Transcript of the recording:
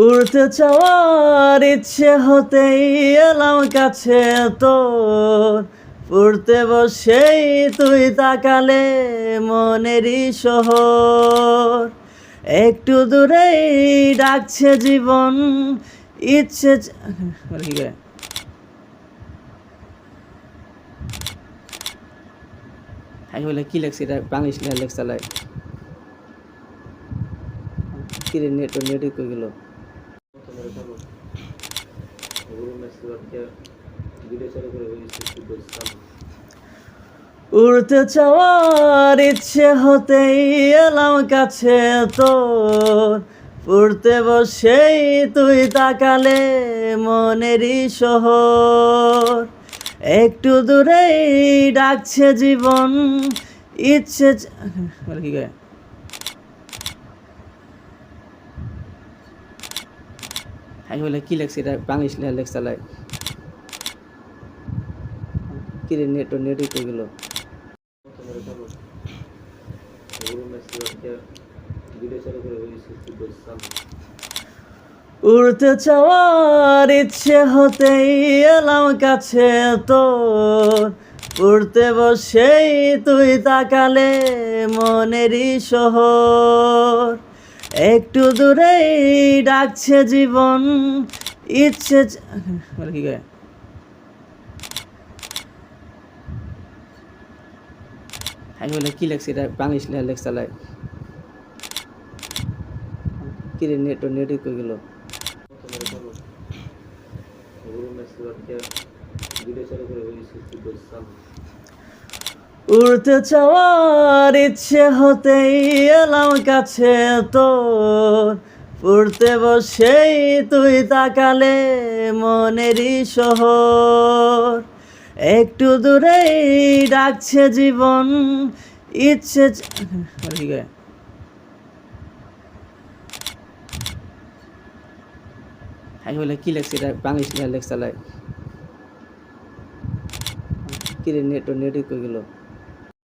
উড়তে চাওয়ার ইচ্ছে হতেই এলাম কাছে তোর, উড়তে বসেই তুই তাকালে মনেরই শহর। একটু দূরেই ডাকছে জীবন, ইচ্ছে বলে কি লেখছে এটা বাংলিশ লেখা লাই কি রে নেট কই গেল। উড়তে চাওয়ার ইচ্ছে হতেই এলাম কাছে তোর, উড়তে বসেই তুই তাকালে মনেরই শহর। একটু দূরেই ডাকছে জীবন, ইচ্ছে কি গায় বলে কি লেখছে এটা বাংলিশ লেখা লাই কি রে নেট কই গেল। উড়তে চাওয়ার ইচ্ছে হতেই এলাম কাছে তোর, উড়তে বসেই তুই তাকালে মনেরই শহর। একটু দূরেই ডাকছে জীবন, ইচ্ছে কি গায় বলে কি লেখছে এটা বাংলিশ লেখা লাই কি রে নেট কই গেল। উড়তে চাওয়ার ইচ্ছে হতেই এলাম কাছে তোর, উড়তে বসেই তুই তাকালে মনেরই শহর। একটু দূরেই ডাকছে জীবন, ইচ্ছে কি গায় বলে কি লেখছে এটা বাংলিশ লেখা লাই কি রে নেট কই গেল।